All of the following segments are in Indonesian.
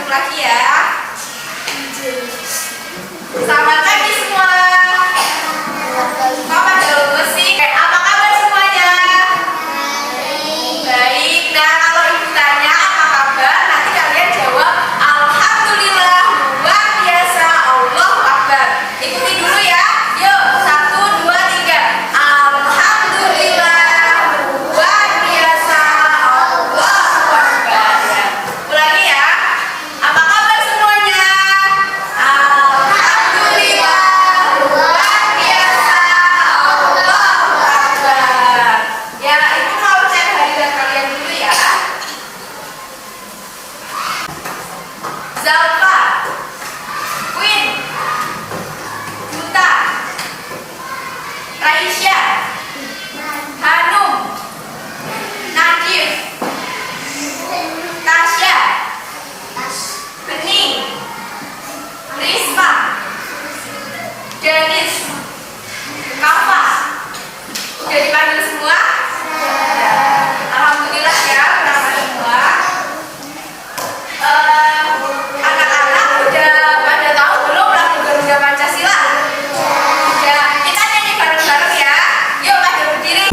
lagi ya. Selamat pagi semua. Papa dulu sih. Apa kabar semuanya? Baik. Nah, kalau ibu tanya apa kabar, nanti kalian jawab alhamdulillah, luar biasa, Allahu Akbar. Ikuti dulu ya. Yuk, 1, 2, 3. Alhamdulillah, luar biasa, Allahu Akbar. Ulangi ya. Apa kabar semuanya? Alhamdulillah, luar biasa, Allahu Akbar. Ya, ibu mau cek harian kalian dulu ya. Zalfa, Queen, Duta, Raisya, Hanum, Najib, Tasya, Bening, Risma, Denis, Kafa. Udah dipanggil semua? Ya. Alhamdulillah ya, berapa semua. Anak-anak udah pada tahu belum lagu Garuda Pancasila? Ya, kita nyanyi bareng-bareng ya. Yuk, pada berdiri.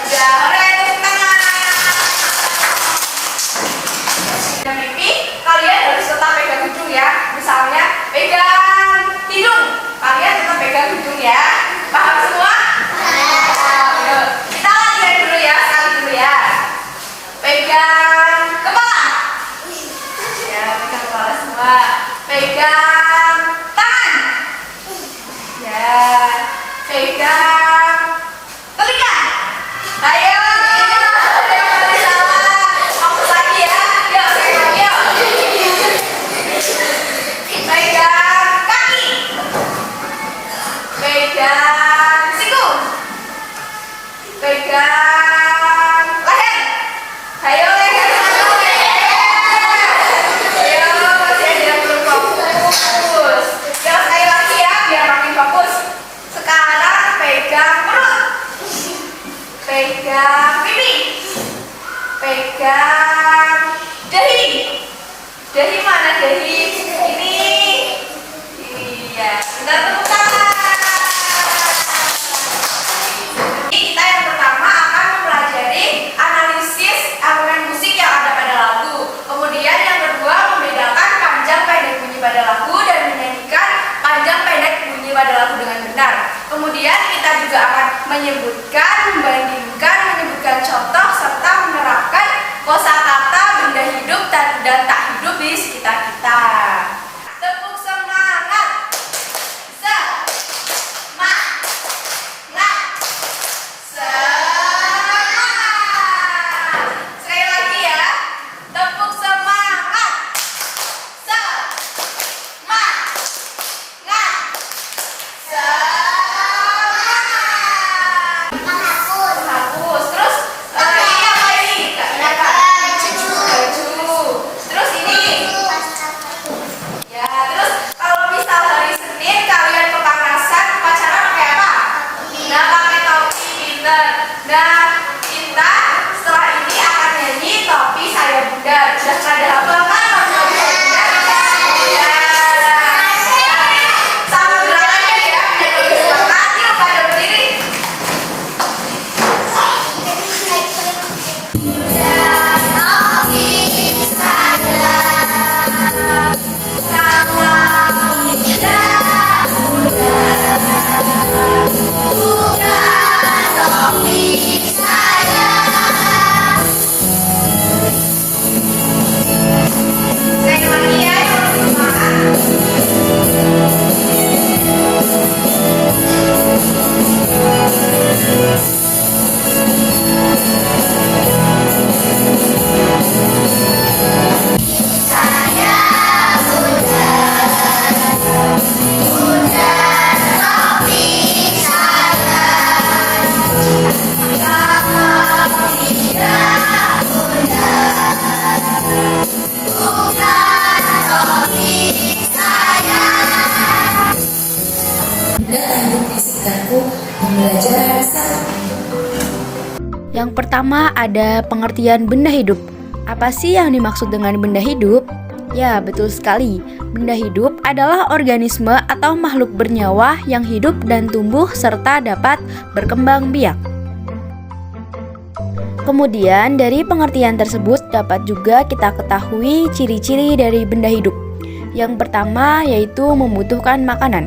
Udah, hore, tepuk tangan. Dan mimpi, kalian harus tetap pegang hidung ya. Misalnya, pegang hidung. Kalian tetap pegang hidung ya. Paham semua? Ayo, kita latihan dulu ya, sekali dulu ya. Pegang kepala. Ya, pegang kepala semua. Pegang tangan. Ya, pegang telinga. Ayo, yang paling salah. Fokus lagi ya. Yuk, pegang, yuk. Pegang kaki. Pegang siku. Pegang leher. Ayo, leher. Ayo, masih ada yang belum fokus. Yuk, sekali lagi ya, biar makin fokus. Sekarang pegang perut. Pegang pipi. Pegang dahi. Dahi mana dahi? Ini. Iya, bentar tepuk tangan. Kita yang pertama akan mempelajari analisis elemen musik yang ada pada lagu. Kemudian yang kedua membedakan panjang pendek bunyi pada lagu dan menyanyikan panjang pendek bunyi pada lagu dengan benar. Kemudian kita juga akan menyebutkan, membandingkan, menyebutkan contoh serta menerapkan kosakata benda hidup dan tak hidup di sekitar kita. Tepuk semangat. Semangat. Semangat. Sekali lagi ya. Tepuk semangat. Semangat. Hapus. Terus ini apa ini? Baju. Terus ini Pembelajaran 1. Yang pertama ada pengertian benda hidup. Apa sih yang dimaksud dengan benda hidup? Ya, betul sekali. Benda hidup adalah organisme atau makhluk bernyawa yang hidup dan tumbuh serta dapat berkembang biak. Kemudian dari pengertian tersebut dapat juga kita ketahui ciri-ciri dari benda hidup. Yang pertama yaitu membutuhkan makanan.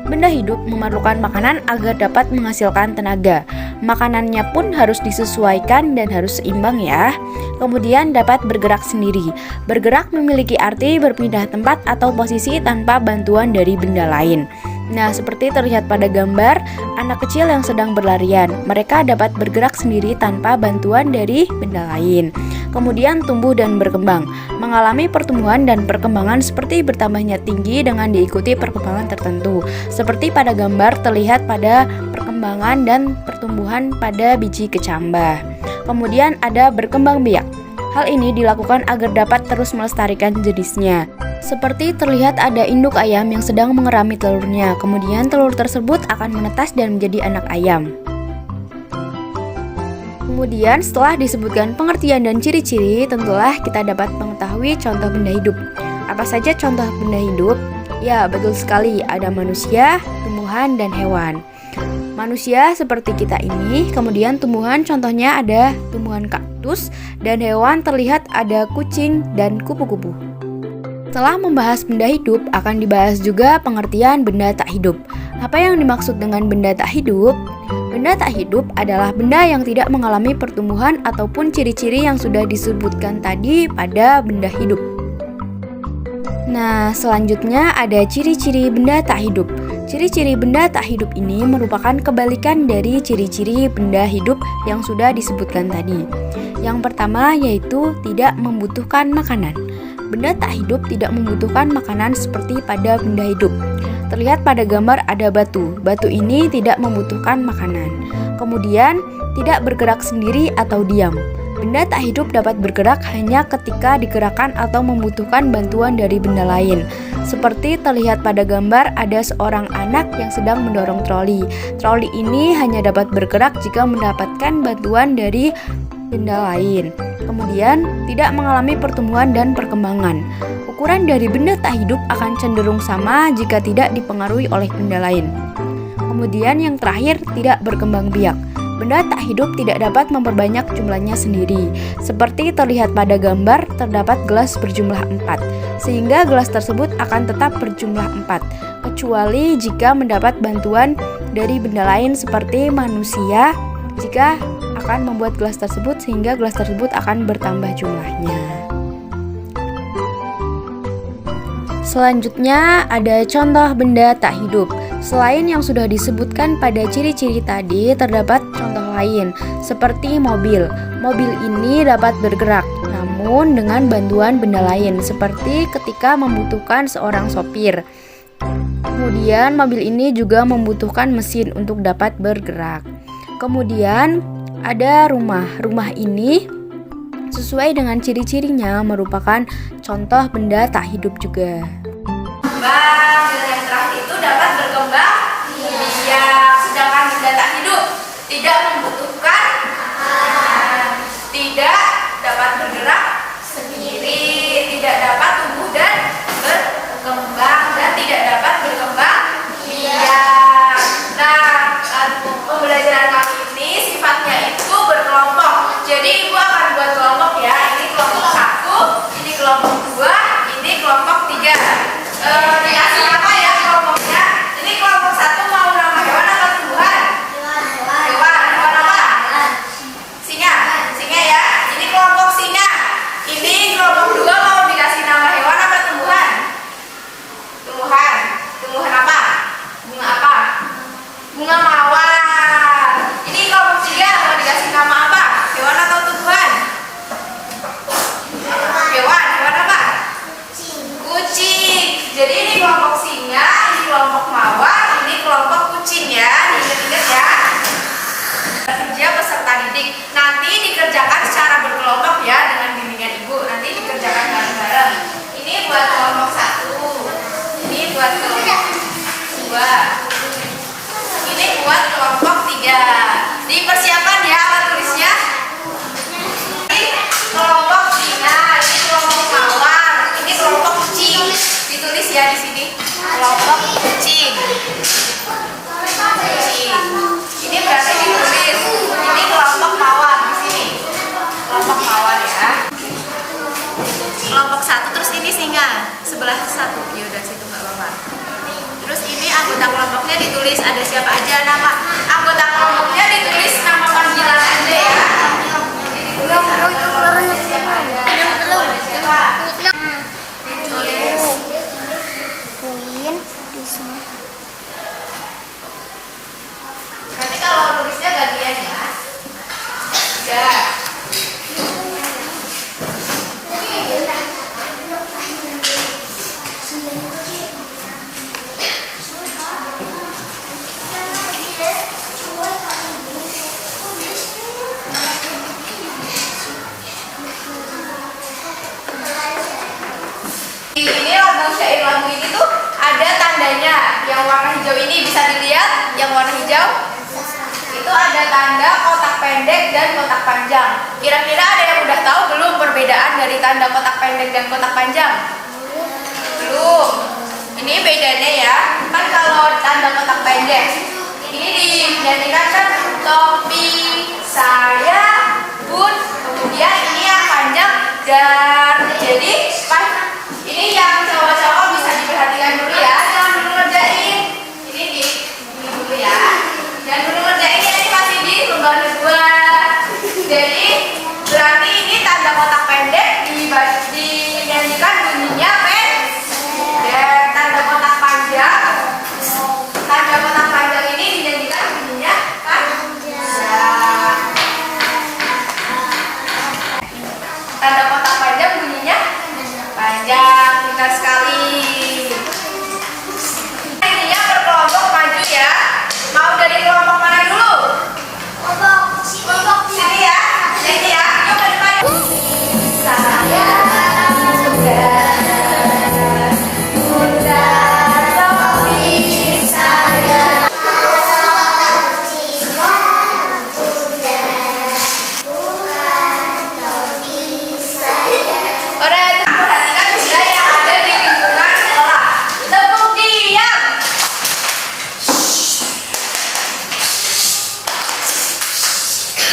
Benda hidup memerlukan makanan agar dapat menghasilkan tenaga. Makanannya pun harus disesuaikan dan harus seimbang ya. Kemudian dapat bergerak sendiri. Bergerak memiliki arti berpindah tempat atau posisi tanpa bantuan dari benda lain. Nah, seperti terlihat pada gambar anak kecil yang sedang berlarian. Mereka dapat bergerak sendiri tanpa bantuan dari benda lain. Kemudian tumbuh dan berkembang, mengalami pertumbuhan dan perkembangan seperti bertambahnya tinggi dengan diikuti perkembangan tertentu. Seperti pada gambar terlihat pada perkembangan dan pertumbuhan pada biji kecambah. Kemudian ada berkembang biak. Hal ini dilakukan agar dapat terus melestarikan jenisnya. Seperti terlihat ada induk ayam yang sedang mengerami telurnya. Kemudian telur tersebut akan menetas dan menjadi anak ayam. Kemudian setelah disebutkan pengertian dan ciri-ciri, tentulah kita dapat mengetahui contoh benda hidup. Apa saja contoh benda hidup? Ya, betul sekali, ada manusia, tumbuhan, dan hewan. Manusia seperti kita ini, kemudian tumbuhan contohnya ada tumbuhan kaktus, dan hewan terlihat ada kucing dan kupu-kupu. Setelah membahas benda hidup, akan dibahas juga pengertian benda tak hidup. Apa yang dimaksud dengan benda tak hidup? Benda tak hidup adalah benda yang tidak mengalami pertumbuhan ataupun ciri-ciri yang sudah disebutkan tadi pada benda hidup. Nah, selanjutnya ada ciri-ciri benda tak hidup. Ciri-ciri benda tak hidup ini merupakan kebalikan dari ciri-ciri benda hidup yang sudah disebutkan tadi. Yang pertama yaitu tidak membutuhkan makanan. Benda tak hidup tidak membutuhkan makanan seperti pada benda hidup. Terlihat pada gambar ada batu. Batu ini tidak membutuhkan makanan. Kemudian, tidak bergerak sendiri atau diam. Benda tak hidup dapat bergerak hanya ketika digerakkan atau membutuhkan bantuan dari benda lain. Seperti terlihat pada gambar ada seorang anak yang sedang mendorong troli. Troli ini hanya dapat bergerak jika mendapatkan bantuan dari benda lain. Kemudian, tidak mengalami pertumbuhan dan perkembangan. Ukuran dari benda tak hidup akan cenderung sama jika tidak dipengaruhi oleh benda lain. Kemudian yang terakhir, tidak berkembang biak. Benda tak hidup tidak dapat memperbanyak jumlahnya sendiri. Seperti terlihat pada gambar, terdapat gelas berjumlah 4, sehingga gelas tersebut akan tetap berjumlah 4, kecuali jika mendapat bantuan dari benda lain seperti manusia, jika akan membuat gelas tersebut sehingga gelas tersebut akan bertambah jumlahnya. Selanjutnya ada contoh benda tak hidup. Selain yang sudah disebutkan pada ciri-ciri tadi, terdapat contoh lain seperti mobil. Mobil ini dapat bergerak, namun dengan bantuan benda lain seperti ketika membutuhkan seorang sopir. Kemudian mobil ini juga membutuhkan mesin untuk dapat bergerak. Kemudian ada rumah. Rumah ini sesuai dengan ciri-cirinya merupakan contoh benda tak hidup juga. Dan yang terakhir itu dapat berkembang biak. Sedangkan benda tak hidup tidak membutuhkan, tidak dapat bergerak sendiri, tidak dapat tumbuh dan berkembang, dan tidak dapat berkembang biak. Nah, pembelajaran kali ini sifatnya itu berkelompok. Jadi ibu akan buat kelompok ya. Ini kelompok 1, ini kelompok 2, ini kelompok 3. Dikasih apa ya kelompoknya? Ini kelompok 1 mau nama hewan atau tumbuhan? Hewan apa? Singa ya. Ini kelompok singa. Ini kelompok 2 mau dikasih nama hewan apa tumbuhan? Tumbuhan apa? Bunga apa? Bunga mawar. Ini kelompok 3 mau dikasih nama apa? Hewan atau tumbuhan? Hewan apa? Kucing. Jadi ini Ya, dipersiapkan ya alat tulisnya. Ini kelompok singa, ini kelompok mawar, ini kelompok kucing. Ditulis ya di sini. Kelompok kucing. Ini berarti ditulis. Ini kelompok mawar di sini. Kelompok mawar ya. Kelompok satu, terus ini singa sebelah satu. Ya udah situ nggak apa-apa. Terus ini anggota kelompoknya ditulis ada siapa aja nama. Anggota kelompoknya ditulis nama panggilan aja ya. Nanti kalau nulisnya gantian ya. Ya. Ini lagu ini tuh ada tandanya. Yang warna hijau ini bisa dilihat, yang warna hijau itu ada tanda kotak pendek dan kotak panjang. Kira-kira ada yang udah tahu belum perbedaan dari tanda kotak pendek dan kotak panjang? Belum. Ini bedanya ya. Kan kalau tanda kotak pendek ini dinyanyikan kan topi saya bun. Kemudian ini yang panjang dan jadi ini yang cowok-cowok bisa diperhatikan dulu ya. Jangan dulu ngerjain. Ini dulu ya. Jangan dulu ngerjain ya, ini masih di lembar kedua. Jadi berarti ini tanda kotak pendek dinyanyikan bunyinya dan tanda kotak panjang. Tanda kotak panjang ini dinyanyikan bunyinya panjang. Tanda kotak panjang bunyinya panjang. Pintar sekali. Intinya berkelompok maju ya. Mau dari kelompok mana dulu? Kelompok sini ya. Ini ya. Yuk ke depan.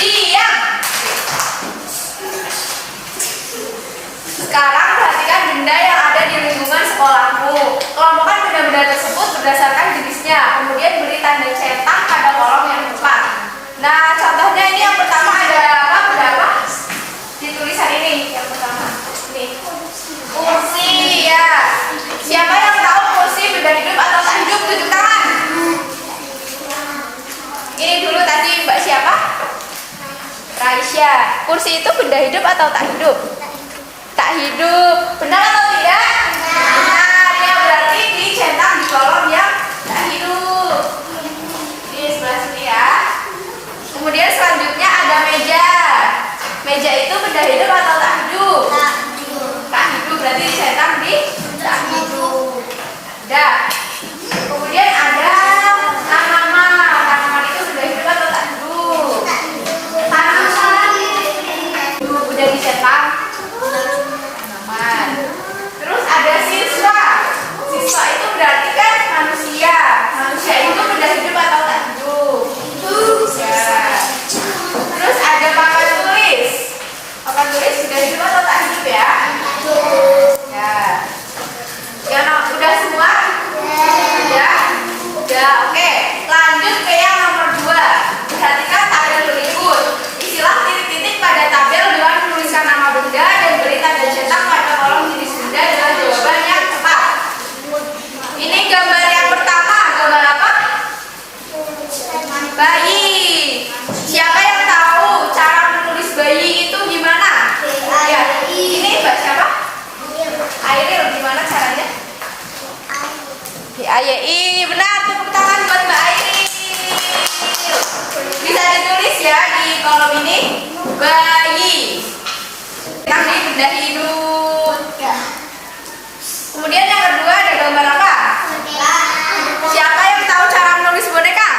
Saya sekarang perhatikan benda yang ada di lingkungan sekolahmu. Kelompokan benda-benda tersebut berdasarkan jenisnya. Kemudian beri tanda cetak pada kolom yang tepat. Nah, contohnya ini yang pertama ada apa? Berapa? Di tulisan ini yang pertama. Nih. Kursi ya. Siapa yang tahu kursi benda hidup atau tak hidup? Tunjuk tangan. Ini dulu tadi Mbak siapa? Raisya. Kursi itu benda hidup atau tak hidup? Tak hidup. Benar atau tidak? Benar. Ya berarti dicetak di kolom yang tak hidup. Di sebelah sini ya. Kemudian selanjutnya ada meja. Meja itu benda hidup atau tak hidup? Tak hidup. Berarti dicetak di tak hidup. Ada. Kemudian ada tanaman. Tanaman itu benda hidup atau tak hidup? Tanaman. Udah dicetak. Terus ada siswa. Siswa itu berarti kan manusia. Manusia itu benda hidup atau tak hidup? Ya. Terus ada papan tulis. Papan tulis benda hidup atau tak hidup ya? Ya. Ya, udah semua? Ya. Udah, oke. Lanjut ke yang nomor 2. Perhatikan tabel berikut. Isilah titik-titik pada tabel dengan menuliskan nama benda dan beri tanda cetak pada kolom jenis benda dengan jawaban yang tepat. Ini gambar yang pertama, gambar apa? Bayi. Siapa yang tahu cara menulis bayi itu gimana? Ya, ini Mbak siapa? Airil, gimana caranya? I benar, tepuk tangan buat Mbak Airil. Bisa ditulis ya di kolom ini bayi. Yang di benda hidup. Kemudian yang kedua ada gambar apa? Siapa yang tahu cara menulis boneka?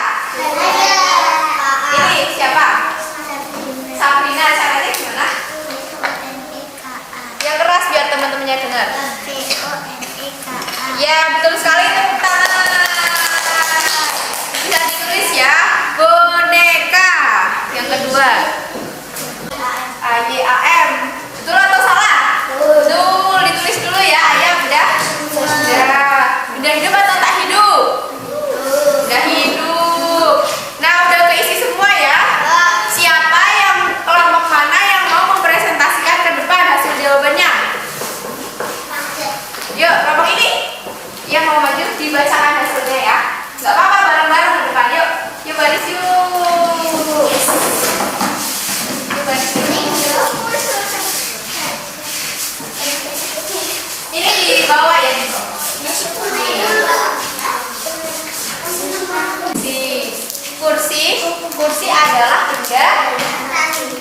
kedua? AYAM. Betul atau salah? Betul, ditulis dulu ya. Ayam udah? Sudah. Benda hidup atau tak hidup? Benda hidup. Nah, udah keisi semua ya. Siapa yang kelompok mana yang mau mempresentasikan ke depan hasil jawabannya? Yuk, kelompok ini yang mau maju dibacakan hasilnya ya. Gak apa-apa, bareng-bareng ke depan. Yuk, yuk baris yuk. Yuk baris yuk. Ini di bawah ya, di bawah. Kursi adalah benda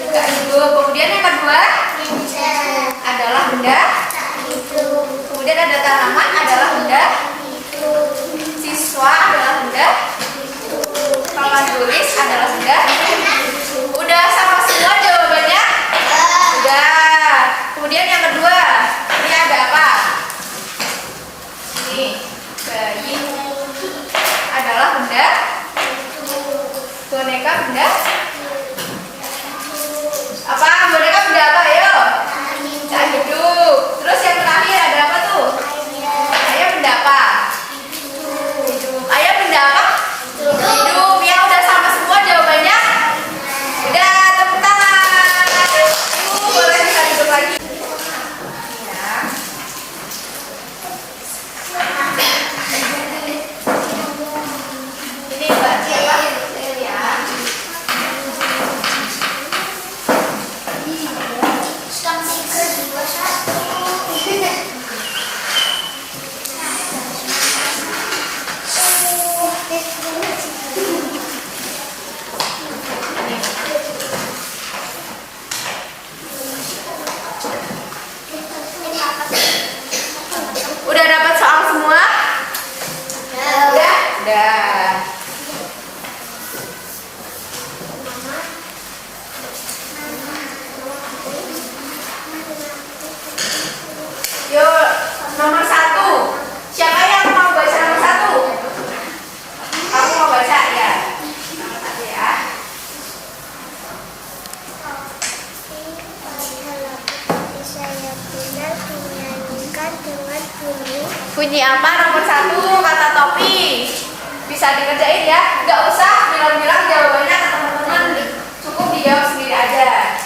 nggak hidup. Kemudian yang kedua adalah benda. Kemudian ada tanaman adalah benda. Siswa adalah benda. Papan tulis adalah benda. Udah sama semua jawabannya? Udah. Kemudian yang kedua, ini ada apa? Ini bayi adalah benda. Boneka benda. Apa? Boneka benda apa? Ayo. Tak hidup. Terus yang terakhir ada apa tuh? Ayam benda apa? Hidup. Ayam benda apa? Hidup. Ya udah sama semua jawabannya? Udah, tepuk tangan. Boleh bisa duduk lagi. Ya. Ini Mbak siapa? Udah dapat soal semua? Udah? Udah. Yuk, nomor 1. Siapa yang mau baca nomor 1? Kamu mau baca ya? Nomor 1 ya. Saya benar dinyanyikan dengan bunyi. Bunyi apa nomor 1 kata Topi? Bisa dikerjain ya? Gak usah bilang-bilang jawabannya ke teman-teman. Cukup dijawab sendiri aja.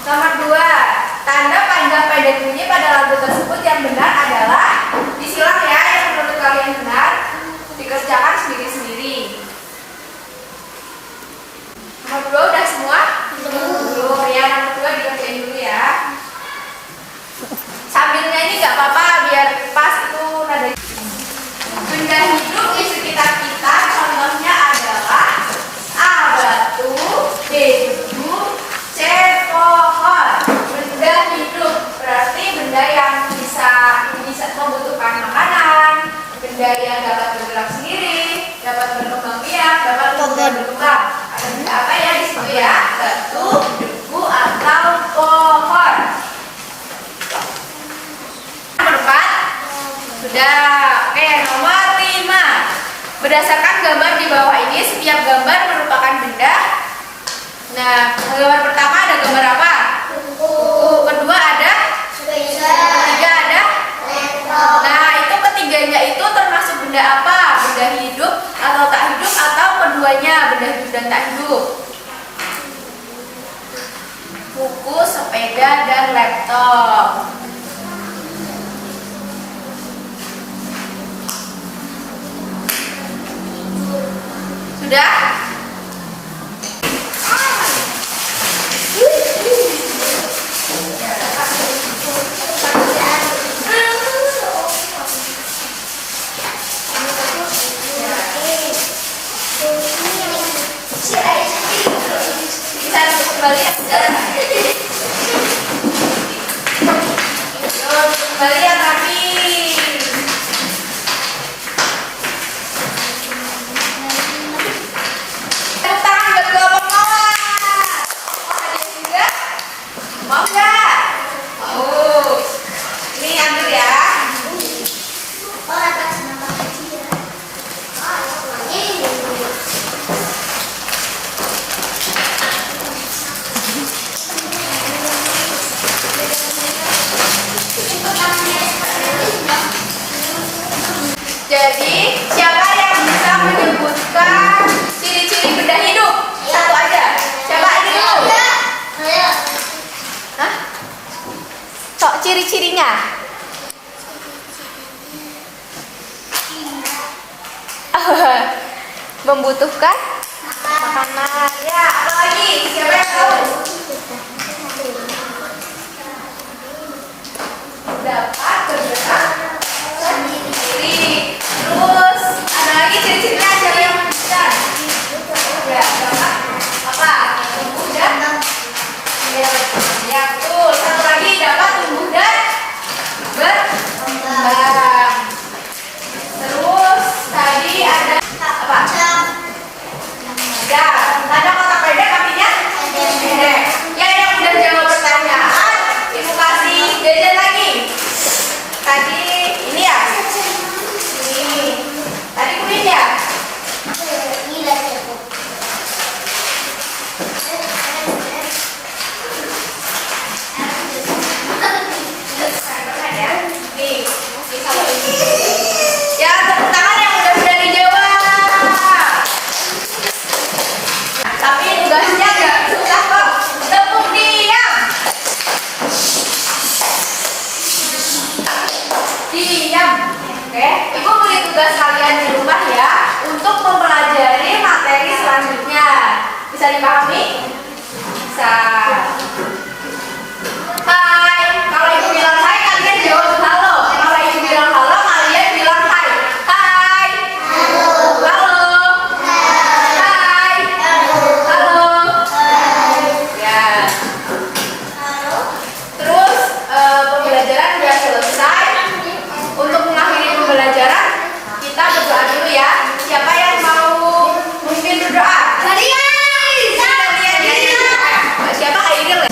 Nomor 2, tanda panjang pendek bunyi pada lagu tersebut yang benar adalah disilang ya, yang menurut kalian benar dikerjakan sendiri-sendiri. Nomor 2 udah semua? Belum ya, nomor 2 dikerjain dulu ya. Sambil nyanyi gak apa-apa biar pas itu nada. Benda hidup di sekitar kita contohnya adalah A. Batu, B. debu, C. Pohon. Benda hidup berarti benda yang bisa membutuhkan makanan, benda yang dapat bergerak sendiri, dapat berkembang biak, dapat berkembang. Ada benda apa ya di situ ya? Batu, debu, atau pohon. Nomor 4 sudah. Oke, nomor 5. Berdasarkan gambar di bawah ini, setiap gambar merupakan benda. Nah, gambar pertama ada gambar apa? Buku. Kedua ada? Ketiga ada? Nah, itu ketiganya itu termasuk benda apa? Benda hidup atau tak hidup atau keduanya, benda hidup dan tak hidup? Buku, sepeda, dan laptop. Sudah? Bisa kembali ya? Kembali yang rapi. membutuhkan makanan. Ya, apa lagi? Siapa yang tahu? Dapat bergerak sendiri. Terus ada lagi ciri-cirinya, siapa yang menunjukkan? Ya, dapat apa? Tumbuh dan ya betul. Satu lagi dapat tumbuh dan berkembang. Terus tadi ada apa? Ya, tanda kotak pendek artinya pendek. Ya, yang udah jawab pertanyaan, ibu kasih jajan lagi. Tadi ini ya? Ini. Tadi kuning ya? Nih, kalau ini. Ya, tepuk tangan yang udah berani jawab. Tapi tugasnya nggak susah kok. Tepuk diam. Diam. Oke, Ibu beri tugas kalian di rumah ya untuk mempelajari materi selanjutnya. Bisa dipahami? Bisa. Hai. Kalau Ibu bilang hai, kalian jawab halo. Kalau Ibu bilang halo, kalian bilang hai. Hai. Halo. Hai. Halo. Ya. Terus pembelajaran sudah selesai. Untuk mengakhiri pembelajaran, kita berdoa dulu ya. Siapa yang mau memimpin berdoa? Kalian. Siapa kayak Iril ya?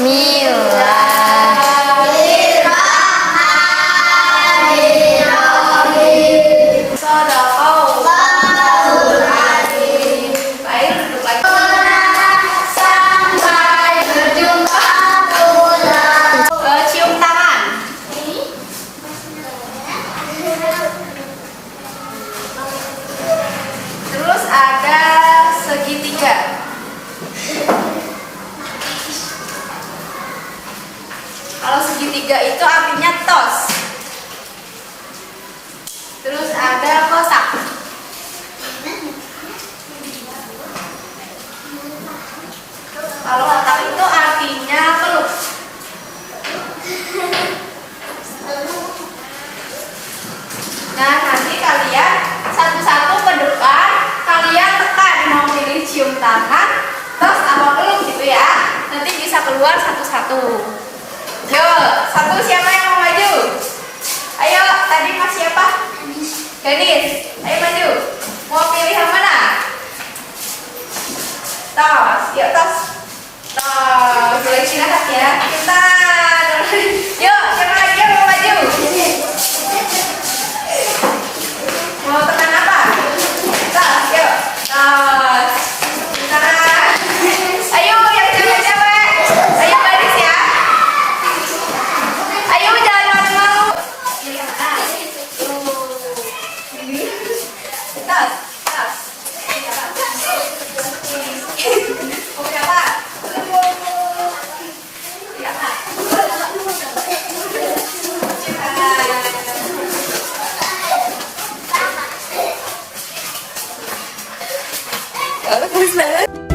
Mila. Sampai berjumpa. Cium tangan. Terus ada segitiga. Kalau segitiga itu artinya tos. Terus ada kotak. Kalau kotak itu artinya peluk. Nah, nanti kalian satu-satu ke depan, kalian tekan mau pilih cium tangan, tos apa peluk gitu ya. Nanti bisa keluar satu-satu. Yo, satu siapa yang mau maju? Ayo, tadi mas siapa? Denis. Ayo maju. Mau pilih yang mana? Tos, yuk tos. Tos, boleh istirahat ya. Kita. Yuk, siapa lagi yang mau maju? Mau tekan apa? Tos, yuk. Tos. Nah. Ayo yang cewek-cewek. Ayo baris ya. Ayo jangan malu-malu. Tas, tas. Mau siapa? Siapa?